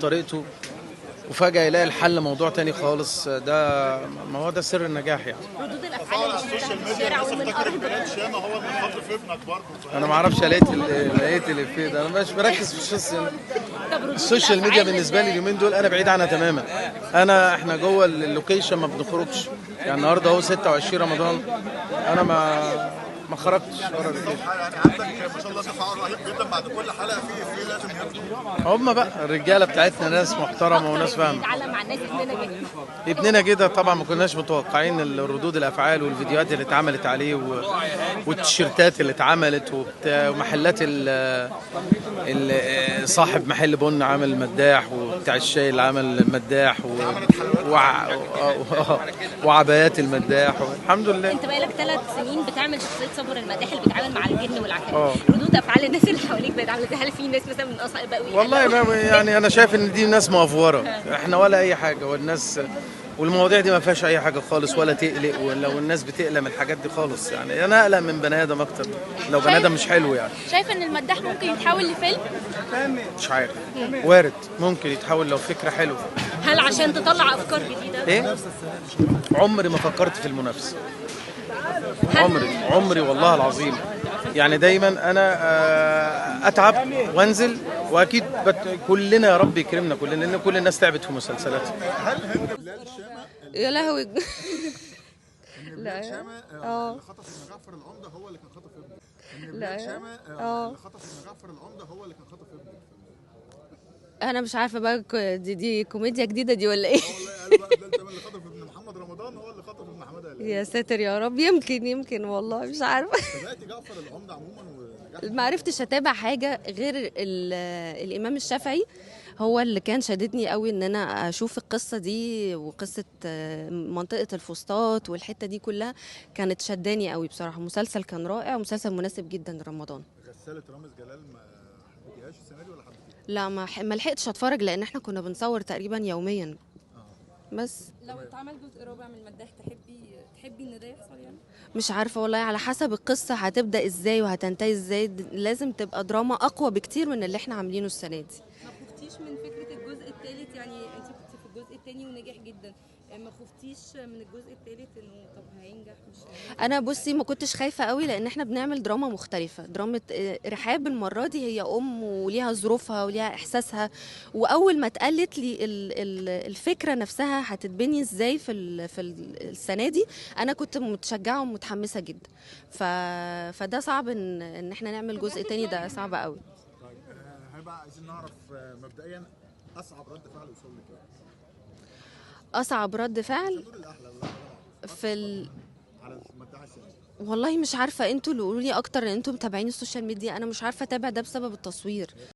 طريقته وفجأة يلاقي الحل موضوع تاني خالص. ده ما هو ده سر النجاح يعني. ردود الافعال اللي السوشيال ميديا ومن ارض شامة هو اللي خاطر في ابنك برضه. انا ما اعرفش لقيت الافيه ده، انا مش مركز في السوشيال ميديا بالنسبه لي اليومين دول انا بعيد عنها تماما. احنا جوه اللوكيشن ما بنخرجش يعني. النهارده اهو 26 رمضان انا ما خرجتش بره اللوكيشن. يعني عندك ما شاء الله تفاعل رهيب جدا بعد كل حلقة في لازم يطلع. هم بقى الرجاله بتاعتنا ناس محترمه وناس فاهمه. بيتعلم مع الناس ابننا كده طبعا ما كناش متوقعين الردود الافعال والفيديوهات اللي اتعملت عليه والتيشيرتات اللي اتعملت ومحلات صاحب محل بن عامل مداح، وبتاع الشاي اللي عمل مداح وعبايات المداح. الحمد لله. انت بقالك 3 سنين بتعمل شخصيه صبر المداح اللي بيتعامل مع الجن والعفاريت. ردود افعال الناس اللي حواليك بقت عامله ازاي؟ هل في ناس مثلا من اصحاب بقوا والله يعني انا شايف ان دي ناس مأفورة، احنا ولا اي حاجه، والناس والمواضيع دي ما فيهاش اي حاجه خالص ولا تقلق، ولو الناس بتقلق من الحاجات دي خالص يعني. انا اقلق من بني ادم اكتر لو بني ادم مش حلو يعني. شايف ان المداح ممكن يتحول لفيلم؟ مش عارف، وارد، ممكن يتحول لو فكره حلوه. هل عشان تطلع افكار جديده؟ ايه، عمري ما فكرت في المنافسه، عمري والله العظيم. يعني دايما انا اتعب وانزل، واكيد كلنا يا رب يكرمنا كلنا، لان كل الناس تعبت في مسلسلات. يا لهوي. لا شامة اللي خطف ابن جعفر العمدة هو اللي كان خطف ابنه. لا شامة اللي خطف ابن جعفر العمدة هو اللي كان خطف ابنه. انا مش عارفه بقى دي كوميديا جديده دي ولا ايه؟ والله قال بقى ده اللي خطف ابن محمد رمضان هو اللي خطف ابن حماده. يا ساتر يا رب، يمكن والله مش عارفه. تابعتي جعفر العمدة عموما ما عرفتش اتابع حاجه غير الامام الشافعي، هو اللي كان شددني قوي ان انا اشوف القصه دي، وقصه منطقه الفسطاط والحته دي كلها كانت شداني قوي بصراحه. مسلسل كان رائع ومسلسل مناسب جدا لرمضان. غسالة رامز جلال ما حبيتيهاش السنه دي ولا حبيتيها؟ لا ما لحقتش اتفرج لان احنا كنا بنصور تقريبا يوميا. بس لو اتعمل جزء رابع من المداح تحبي ان ده يحصل يعني؟ مش عارفه والله، على حسب القصه هتبدا ازاي وهتنتهي ازاي. لازم تبقى دراما اقوى بكتير من اللي احنا عاملينه السنه دي. ما خفتيش من فكره الجزء الثالث؟ يعني انت كنت في الجزء الثاني ونجح جدا، ما خفتيش من الجزء الثالث انه طب هينجح مش هينجح؟ انا بصي ما كنتش خايفه قوي لان احنا بنعمل دراما مختلفه. دراما رحاب المره دي هي وليها ظروفها وليها احساسها، واول ما اتقالت لي الفكره نفسها هتتبني ازاي في السنه دي، انا كنت متشجعه ومتحمسه جدا. فده صعب ان احنا نعمل جزء تاني، ده صعب قوي. طيب هيبقى عايزين نعرف مبدئيا اصعب رد فعل وصل لك ايه؟ اصعب رد فعل على المداح السنه دي؟ والله مش عارفه، انتوا اللي قولوا لي اكتر لان انتوا متابعين السوشيال ميديا. انا مش عارفه اتابع ده بسبب التصوير.